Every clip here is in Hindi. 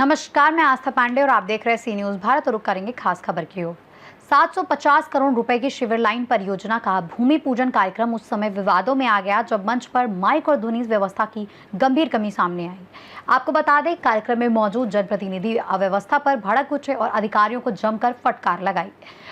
नमस्कार, मैं आस्था पांडे और आप देख रहे हैं सी न्यूज भारत और रुक करेंगे खास खबर की ओर। 750 करोड़ रुपए की शिविर लाइन परियोजना का भूमि पूजन कार्यक्रम उस समय विवादों में आ गया जब मंच पर माइक और ध्वनि व्यवस्था की गंभीर कमी सामने आई। आपको बता दें, कार्यक्रम में मौजूद जनप्रतिनिधि अव्यवस्था पर भड़क उठे और अधिकारियों को जमकर फटकार लगाई।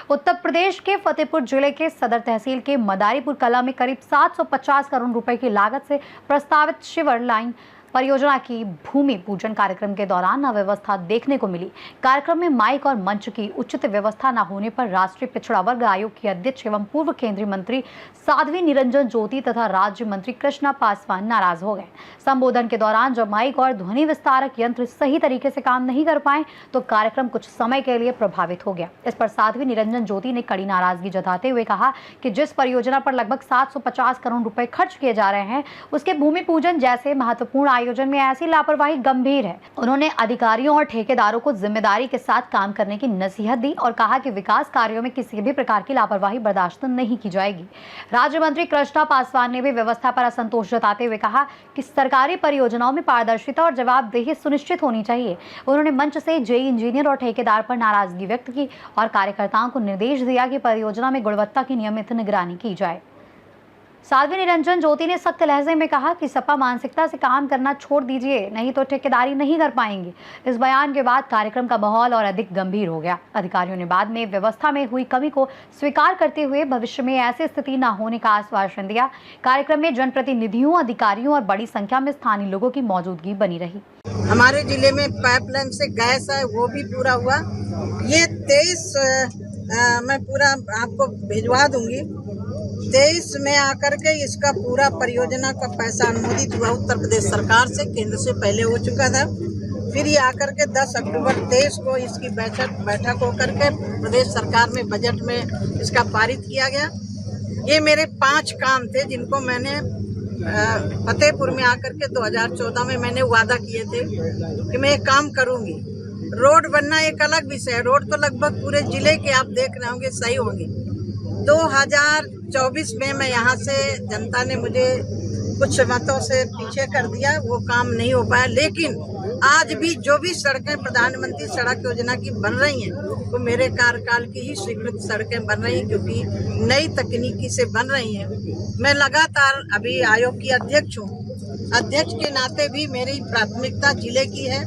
उत्तर प्रदेश के फतेहपुर जिले के सदर तहसील के मदारीपुर कला में करीब 750 करोड़ रुपए की लागत से प्रस्तावित शिविर लाइन परियोजना की भूमि पूजन कार्यक्रम के दौरान अव्यवस्था देखने को मिली। कार्यक्रम में माइक और मंच की उचित व्यवस्था न होने पर राष्ट्रीय पिछड़ा वर्ग आयोग की अध्यक्ष एवं पूर्व केंद्रीय मंत्री साध्वी निरंजन ज्योति तथा राज्य मंत्री कृष्णा पासवान नाराज हो गए। संबोधन के दौरान जब माइक और ध्वनि विस्तारक यंत्र सही तरीके से काम नहीं कर पाए तो कार्यक्रम कुछ समय के लिए प्रभावित हो गया। इस पर साध्वी निरंजन ज्योति ने कड़ी नाराजगी जताते हुए कहा कि जिस परियोजना पर लगभग 750 करोड़ रुपए खर्च किए जा रहे हैं, उसके भूमि पूजन जैसे महत्वपूर्ण आयोजन में ऐसी लापरवाही गंभीर है। उन्होंने अधिकारियों और ठेकेदारों को जिम्मेदारी के साथ काम करने की नसीहत दी और कहा कि विकास कार्यों में किसी भी प्रकार की लापरवाही बर्दाश्त नहीं की जाएगी। राज्य मंत्री कृष्णा पासवान ने भी व्यवस्था पर असंतोष जताते हुए कहा कि सरकारी परियोजनाओं में पारदर्शिता और जवाबदेही सुनिश्चित होनी चाहिए। उन्होंने मंच से जेई इंजीनियर और ठेकेदार पर नाराजगी व्यक्त की और कार्यकर्ताओं को निर्देश दिया कि परियोजना में गुणवत्ता की नियमित निगरानी की जाए। साध्वी निरंजन ज्योति ने सख्त लहजे में कहा कि सपा मानसिकता से काम करना छोड़ दीजिए, नहीं तो ठेकेदारी नहीं कर पाएंगे। इस बयान के बाद कार्यक्रम का माहौल और अधिक गंभीर हो गया। अधिकारियों ने बाद में व्यवस्था में हुई कमी को स्वीकार करते हुए भविष्य में ऐसी स्थिति न होने का आश्वासन दिया। कार्यक्रम में जनप्रतिनिधियों, अधिकारियों और बड़ी संख्या में स्थानीय लोगों की मौजूदगी बनी रही। हमारे जिले में पाइपलाइन से गैस है, वो भी पूरा हुआ। ये 23 मैं पूरा आपको भिजवा दूंगी। 23 में आकर के इसका पूरा परियोजना का पैसा अनुमोदित हुआ उत्तर प्रदेश सरकार से, केंद्र से पहले हो चुका था। फिर ये आकर के 10 अक्टूबर 23 को इसकी बैठक होकर के प्रदेश सरकार में बजट में इसका पारित किया गया। ये मेरे 5 काम थे जिनको मैंने फतेहपुर में आकर के 2014 में मैंने वादा किए थे कि मैं एक काम करूंगी। रोड बनना एक अलग विषय है, रोड तो लगभग पूरे जिले के आप देख रहे होंगे सही होंगे। 2024 में मैं यहाँ से जनता ने मुझे कुछ मतों से पीछे कर दिया, वो काम नहीं हो पाया। लेकिन आज भी जो भी सड़कें प्रधानमंत्री सड़क योजना की बन रही हैं वो मेरे कार्यकाल की ही स्वीकृत सड़कें बन रही हैं, क्योंकि नई तकनीकी से बन रही हैं। मैं लगातार अभी आयोग की अध्यक्ष हूँ। अध्यक्ष के नाते भी मेरी प्राथमिकता जिले की है।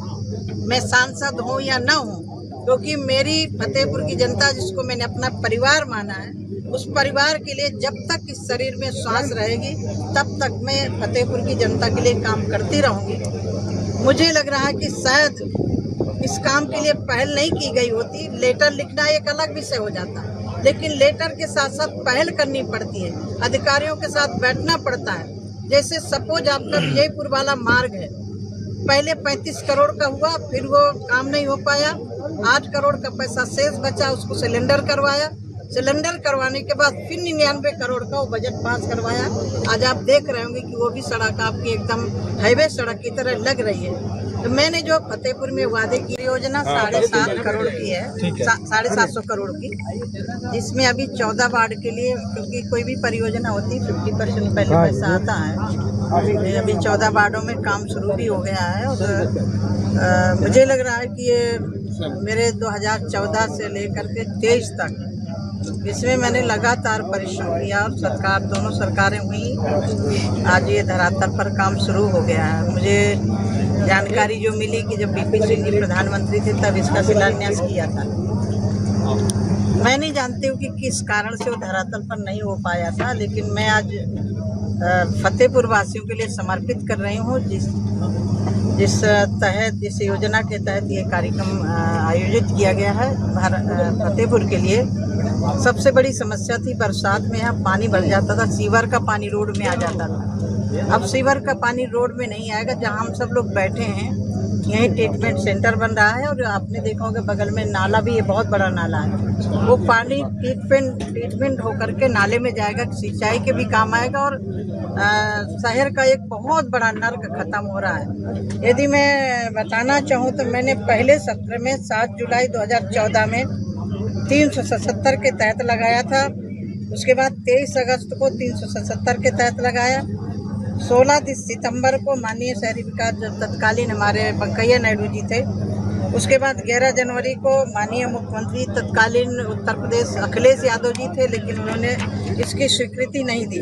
मैं सांसद हूँ या न हूँ, क्योंकि मेरी फतेहपुर की जनता जिसको मैंने अपना परिवार माना है, उस परिवार के लिए जब तक इस शरीर में श्वास रहेगी तब तक मैं फतेहपुर की जनता के लिए काम करती रहूंगी। मुझे लग रहा है कि शायद इस काम के लिए पहल नहीं की गई होती। लेटर लिखना एक अलग विषय हो जाता, लेकिन लेटर के साथ साथ पहल करनी पड़ती है, अधिकारियों के साथ बैठना पड़ता है। जैसे सपोज आपका विजयपुर वाला मार्ग है, पहले 35 करोड़ का हुआ, फिर वो काम नहीं हो पाया। 8 करोड़ का पैसा शेष बचा, उसको सिलेंडर करवाया। सिलेंडर करवाने के बाद फिर 99 करोड़ का वो बजट पास करवाया। आज आप देख रहे होंगे कि वो भी सड़क आपकी एकदम हाईवे सड़क की तरह लग रही है। तो मैंने जो फतेहपुर में वादे की योजना 7.5 करोड़ की है, 750 करोड़ की, जिसमें अभी 14 वार्ड के लिए, क्योंकि कोई भी परियोजना होती 50% पहले पैसा आता है। अभी 14 वार्डों में काम शुरू भी हो गया है। और मुझे लग रहा है कि ये मेरे 2014 से लेकर के 23 तक इसमें मैंने लगातार परिश्रम किया और सरकार, दोनों सरकारें हुई, आज ये धरातल पर काम शुरू हो गया है। मुझे जानकारी जो मिली कि जब बीपी सिंह जी प्रधानमंत्री थे तब इसका शिलान्यास किया था। मैं नहीं जानती हूँ कि किस कारण से वो धरातल पर नहीं हो पाया था, लेकिन मैं आज फतेहपुर वासियों के लिए समर्पित कर रही हूँ। जिस योजना के तहत ये कार्यक्रम आयोजित किया गया है फतेहपुर के लिए। सबसे बड़ी समस्या थी बरसात में यहाँ पानी भर जाता था, सीवर का पानी रोड में आ जाता था। अब सीवर का पानी रोड में नहीं आएगा। जहाँ हम सब लोग बैठे हैं यहीं ट्रीटमेंट सेंटर बन रहा है और आपने देखा होगा बगल में नाला भी है, बहुत बड़ा नाला है। वो पानी ट्रीटमेंट होकर के नाले में जाएगा, सिंचाई के भी काम आएगा और शहर का एक बहुत बड़ा नर्क खत्म हो रहा है। यदि मैं बताना चाहूँ तो मैंने पहले सत्र में 7 जुलाई 2014 में 377 के तहत लगाया था। उसके बाद 23 अगस्त को 377 के तहत लगाया। 16 सितंबर को माननीय शहरी विकास तत्कालीन हमारे वेंकैया नायडू जी थे, उसके बाद 11 जनवरी को माननीय मुख्यमंत्री तत्कालीन उत्तर प्रदेश अखिलेश यादव जी थे, लेकिन उन्होंने इसकी स्वीकृति नहीं दी।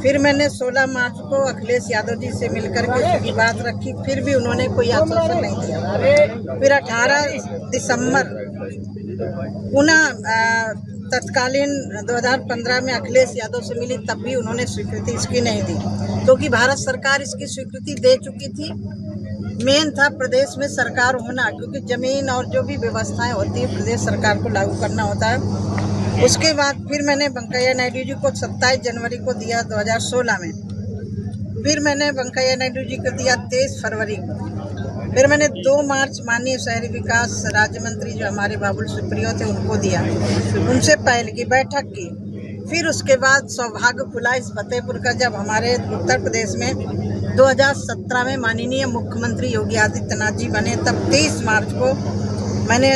फिर मैंने 16 मार्च को अखिलेश यादव जी से मिलकर के इसकी बात रखी, फिर भी उन्होंने कोई आश्वासन नहीं दिया। फिर 18 दिसंबर पुनः तत्कालीन 2015 में अखिलेश यादव से मिली, तब भी उन्होंने स्वीकृति इसकी नहीं दी, क्योंकि भारत सरकार इसकी स्वीकृति दे चुकी थी। मेन था प्रदेश में सरकार होना, क्योंकि जमीन और जो भी व्यवस्थाएं होती है प्रदेश सरकार को लागू करना होता है। उसके बाद फिर मैंने वेंकैया नायडू जी को 27 जनवरी को दिया 2016 में। फिर मैंने वेंकैया नायडू जी को दिया 23 फरवरी को। फिर मैंने 2 मार्च माननीय शहरी विकास राज्य मंत्री जो हमारे बाबुल सुप्रियो थे उनको दिया, उनसे पहले की बैठक की। फिर उसके बाद सौभाग्य खुला इस फतेहपुर का, जब हमारे उत्तर प्रदेश में 2017 में माननीय मुख्यमंत्री योगी आदित्यनाथ जी बने, तब 23 मार्च को मैंने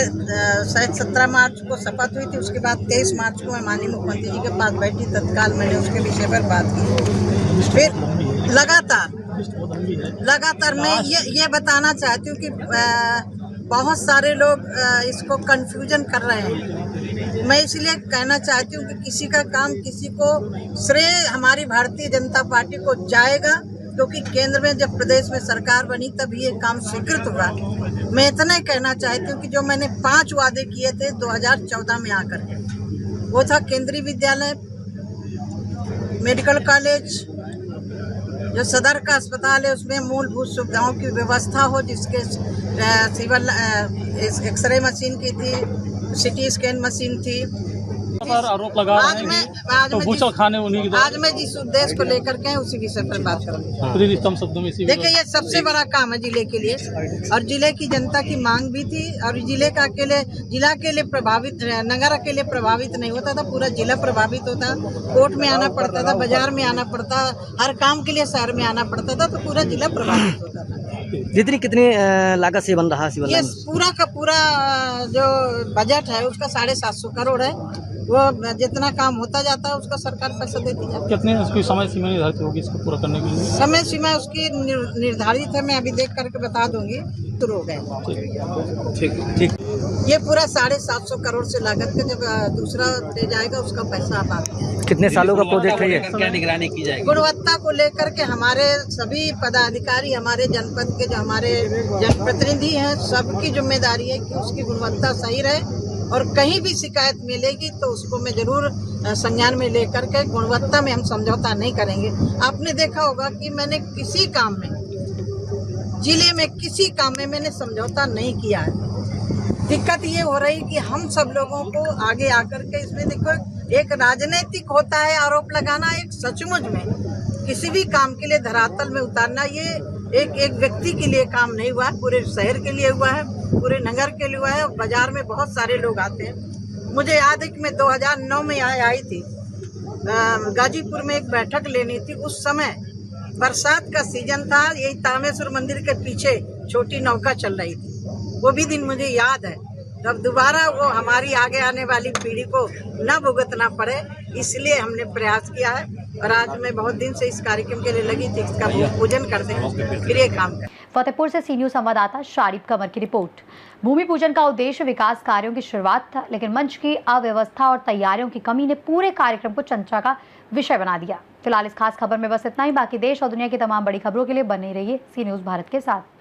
शायद 17 मार्च को शपथ हुई थी, उसके बाद 23 मार्च को मैं माननीय मुख्यमंत्री जी के पास बैठी, तत्काल मैंने उसके विषय पर बात की। फिर लगातार मैं ये बताना चाहती हूँ कि बहुत सारे लोग इसको कन्फ्यूजन कर रहे हैं। मैं इसलिए कहना चाहती हूँ कि किसी का काम किसी को श्रेय हमारी भारतीय जनता पार्टी को जाएगा, क्योंकि केंद्र में जब प्रदेश में सरकार बनी तब ये काम स्वीकृत हुआ। मैं इतना ही कहना चाहती हूँ कि जो मैंने 5 वादे किए थे 2014 में आकर के, वो था केंद्रीय विद्यालय, मेडिकल कॉलेज, जो सदर का अस्पताल है उसमें मूलभूत सुविधाओं की व्यवस्था हो, जिसके सिविल एक्सरे मशीन की थी, सिटी स्कैन मशीन थी। पर आरोप लगा रहे हैं तो भूचल खाने उन्हीं आज मैं जिस उद्देश्य को लेकर के उसी विषय पर बात करूँगी। कम शब्दों में देखिए, ये सबसे बड़ा काम है जिले के लिए, और जिले की जनता की मांग भी थी, और जिले का जिला के लिए प्रभावित, नगर के लिए प्रभावित नहीं होता था, पूरा जिला प्रभावित होता। कोर्ट में आना पड़ता था, बाजार में आना पड़ता, हर काम के लिए शहर में आना पड़ता था, तो पूरा जिला प्रभावित होता था। कितनी लागत से बन रहा सिविल ये लाइन? पूरा का पूरा जो बजट है उसका 750 करोड़ है। वो जितना काम होता जाता है उसका सरकार पैसा देती जाती है। कितने उसकी समय सीमा निर्धारित होगी इसको पूरा करने के लिए? समय सीमा उसकी निर्धारित है, मैं अभी देख करके बता दूंगी। शुरू हो गए ठीक। ये पूरा 750 करोड़ से लागत का जब दूसरा स्टेज आएगा उसका पैसा आप आते हैं। कितने सालों का प्रोजेक्ट है ये? क्या निगरानी की जाएगी? गुणवत्ता को लेकर के हमारे सभी पदाधिकारी, हमारे जनपद के जो हमारे जनप्रतिनिधि हैं, सबकी जिम्मेदारी है कि उसकी गुणवत्ता सही रहे, और कहीं भी शिकायत मिलेगी तो उसको मैं जरूर संज्ञान में लेकर के, गुणवत्ता में हम समझौता नहीं करेंगे। आपने देखा होगा कि मैंने किसी काम में, जिले में किसी काम में मैंने समझौता नहीं किया है। दिक्कत ये हो रही कि हम सब लोगों को आगे आकर के, इसमें देखो एक राजनीतिक होता है आरोप लगाना, एक सचमुच में किसी भी काम के लिए धरातल में उतारना, ये एक व्यक्ति के लिए काम नहीं हुआ है, पूरे शहर के लिए हुआ है, पूरे नगर के लिए हुआ है। बाजार में बहुत सारे लोग आते हैं। मुझे याद है कि मैं 2009 में आई थी, गाजीपुर में एक बैठक लेनी थी। उस समय बरसात का सीजन था, यही तामेश्वर मंदिर के पीछे छोटी नौका चल रही थी। वो भी दिन मुझे याद है। तब दोबारा वो हमारी आगे आने वाली पीढ़ी को न भुगतना पड़े, इसलिए हमने प्रयास किया है, और आज मैं बहुत दिन से इस कार्यक्रम के लिए लगी थी, इसका पूजन करते हैं, फिर ये काम करें। फतेहपुर से सी न्यूज संवाददाता शारिफ कमर की रिपोर्ट। भूमि पूजन का उद्देश्य विकास कार्यों की शुरुआत था, लेकिन मंच की अव्यवस्था और तैयारियों की कमी ने पूरे कार्यक्रम को चर्चा का विषय बना दिया। फिलहाल इस खास खबर में बस इतना ही। बाकी देश और दुनिया की तमाम बड़ी खबरों के लिए बने रहिए सी न्यूज भारत के साथ।